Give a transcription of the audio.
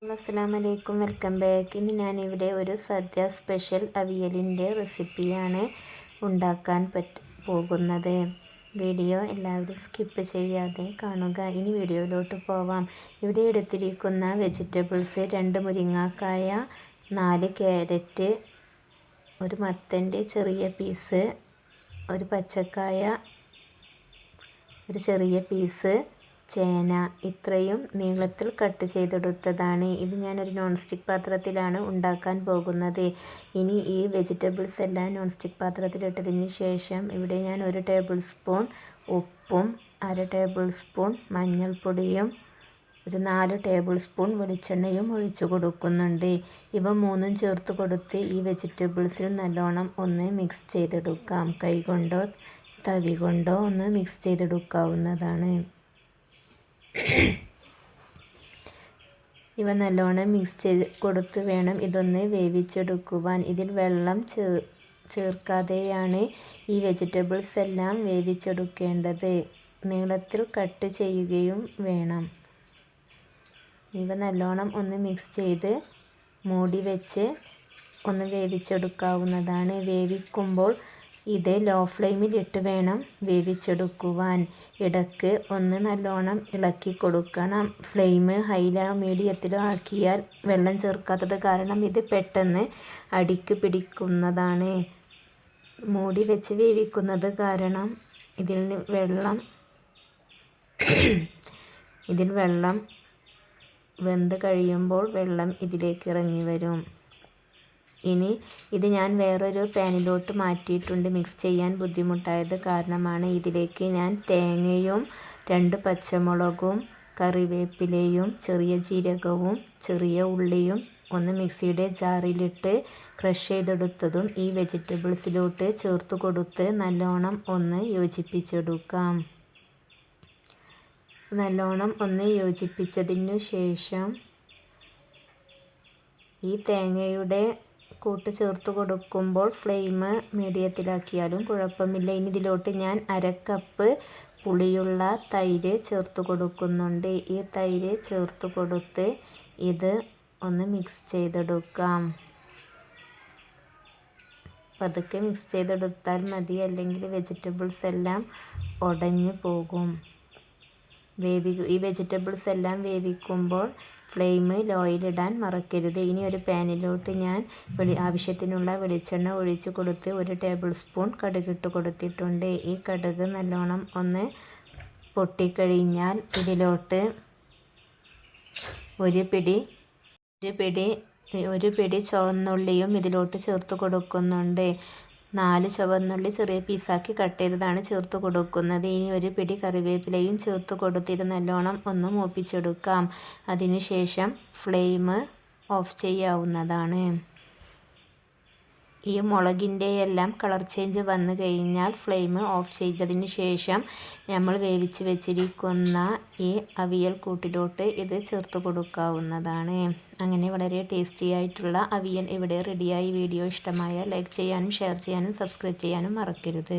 അസ്സലാമലൈക്കും, welcome back. ഇന്ന് ഞാനിവിടെ ഒരു സദ്യ സ്പെഷ്യൽ അവിയലിൻ്റെ റെസിപ്പിയാണ് ഉണ്ടാക്കാൻ പോകുന്നത്. വീഡിയോ എല്ലാവരും സ്കിപ്പ് ചെയ്യാതെ കാണുക. ഇനി വീഡിയോയിലോട്ട് പോവാം. ഇവിടെ എടുത്തിരിക്കുന്ന വെജിറ്റബിൾസ് 2 മുരിങ്ങാക്കായ, 4 ക്യാരറ്റ്, ഒരു മത്തൻ്റെ ചെറിയ പീസ്, ഒരു പച്ചക്കായ, ഒരു ചെറിയ പീസ് ചേന, ഇത്രയും നീളത്തിൽ കട്ട് ചെയ്തെടുത്തതാണ്. ഇത് ഞാനൊരു നോൺ സ്റ്റിക്ക് പാത്രത്തിലാണ് ഉണ്ടാക്കാൻ പോകുന്നത്. ഇനി ഈ വെജിറ്റബിൾസ് എല്ലാം നോൺ സ്റ്റിക്ക് പാത്രത്തിലിട്ടതിന് ശേഷം ഇവിടെ ഞാൻ 1 ടേബിൾ സ്പൂൺ ഉപ്പും 1/2 ടേബിൾ സ്പൂൺ മഞ്ഞൾപ്പൊടിയും ഒരു 4 ടേബിൾ സ്പൂൺ വെളിച്ചെണ്ണയും ഒഴിച്ചു കൊടുക്കുന്നുണ്ട്. ഇവ മൂന്നും ചേർത്ത് കൊടുത്ത് ഈ വെജിറ്റബിൾസിൽ നല്ലോണം ഒന്ന് മിക്സ് ചെയ്തെടുക്കാം. കൈകൊണ്ടോ തവി കൊണ്ടോ ഒന്ന് മിക്സ് ചെയ്തെടുക്കാവുന്നതാണ്. ഇവ നല്ലോണം മിക്സ് ചെയ്ത് കൊടുത്ത് വേണം ഇതൊന്ന് വേവിച്ചെടുക്കുവാൻ. ഇതിൽ വെള്ളം ചേർക്കാതെയാണ് ഈ വെജിറ്റബിൾസ് എല്ലാം വേവിച്ചെടുക്കേണ്ടത്. നീളത്തിൽ കട്ട് ചെയ്യുകയും വേണം. ഇവ നല്ലോണം ഒന്ന് മിക്സ് ചെയ്ത് മൂടി വെച്ച് ഒന്ന് വേവിച്ചെടുക്കാവുന്നതാണ്. വേവിക്കുമ്പോൾ ഇത് ലോ ഫ്ലെയിമിലിട്ട് വേണം വേവിച്ചെടുക്കുവാൻ. ഇടയ്ക്ക് ഒന്ന് നല്ലോണം ഇളക്കി കൊടുക്കണം. ഫ്ലെയിം ഹൈയിലോ മീഡിയത്തിലോ ആക്കിയാൽ വെള്ളം ചേർക്കാത്തത് കാരണം ഇത് പെട്ടെന്ന് അടിക്ക് പിടിക്കുന്നതാണ്. മൂടി വെച്ച് വേവിക്കുന്നത് കാരണം ഇതിൽ വെള്ളം വെന്ത് കഴിയുമ്പോൾ വെള്ളം ഇതിലേക്ക് ഇറങ്ങി വരും. ഇനി ഇത് ഞാൻ വേറൊരു പാനിലോട്ട് മാറ്റിയിട്ടുണ്ട്. മിക്സ് ചെയ്യാൻ ബുദ്ധിമുട്ടായത് കാരണമാണ്. ഇതിലേക്ക് ഞാൻ തേങ്ങയും 2 പച്ചമുളകും കറിവേപ്പിലയും ചെറിയ ജീരകവും ചെറിയ ഉള്ളിയും ഒന്ന് മിക്സിയുടെ ജാറിലിട്ട് ക്രഷ് ചെയ്തെടുത്തതും ഈ വെജിറ്റബിൾസിലോട്ട് ചേർത്ത് കൊടുത്ത് നല്ലോണം ഒന്ന് യോജിപ്പിച്ചെടുക്കാം. നല്ലോണം ഒന്ന് യോജിപ്പിച്ചതിനു ശേഷം ഈ തേങ്ങയുടെ കൂട്ട് ചേർത്ത് കൊടുക്കുമ്പോൾ ഫ്ലെയിം മീഡിയത്തിലാക്കിയാലും കുഴപ്പമില്ല. ഇനി ഇതിലോട്ട് ഞാൻ 1/2 കപ്പ് പുളിയുള്ള തൈര് ചേർത്ത് കൊടുക്കുന്നുണ്ട്. ഈ തൈര് ചേർത്ത് കൊടുത്ത് ഇത് ഒന്ന് മിക്സ് ചെയ്തെടുക്കാം. പതുക്കെ മിക്സ് ചെയ്തെടുത്താൽ മതി, അല്ലെങ്കിൽ വെജിറ്റബിൾസ് എല്ലാം ഉടഞ്ഞു പോകും. ഈ വെജിറ്റബിൾസ് എല്ലാം വേവിക്കുമ്പോൾ ഫ്ലെയിം ലോയിലിടാൻ മറക്കരുത്. ഇനി ഒരു പാനിലോട്ട് ഞാൻ ആവശ്യത്തിനുള്ള വെളിച്ചെണ്ണ ഒഴിച്ച് കൊടുത്ത് 1 ടേബിൾ സ്പൂൺ കടുകിട്ട് കൊടുത്തിട്ടുണ്ട്. ഈ കടുക് നല്ലോണം ഒന്ന് പൊട്ടിക്കഴിഞ്ഞാൽ ഇതിലോട്ട് ഒരു പിടി ചുവന്നുള്ളിയും ഇതിലോട്ട് ചേർത്ത് കൊടുക്കുന്നുണ്ട്. 4 ചുവന്നുള്ളി ചെറിയ പീസാക്കി കട്ട് ചെയ്തതാണ് ചേർത്ത് കൊടുക്കുന്നത്. ഇനി ഒരു പിടി കറിവേപ്പിലയും ചേർത്ത് കൊടുത്ത് ഇത് നല്ലോണം ഒന്ന് മൂപ്പിച്ചെടുക്കാം. അതിനുശേഷം ഫ്ലെയിം ഓഫ് ചെയ്യാവുന്നതാണ്. ഈ മുളകിൻ്റെ എല്ലാം കളർ ചേഞ്ച് വന്നു കഴിഞ്ഞാൽ ഫ്ലെയിം ഓഫ് ചെയ്തതിന് ശേഷം നമ്മൾ വേവിച്ച് വെച്ചിരിക്കുന്ന ഈ അവിയൽ കൂട്ടിലോട്ട് ഇത് ചേർത്ത് കൊടുക്കാവുന്നതാണ്. അങ്ങനെ വളരെ ടേസ്റ്റി ആയിട്ടുള്ള അവിയൽ ഇവിടെ റെഡിയായി. വീഡിയോ ഇഷ്ടമായ ലൈക്ക് ചെയ്യാനും ഷെയർ ചെയ്യാനും സബ്സ്ക്രൈബ് ചെയ്യാനും മറക്കരുത്.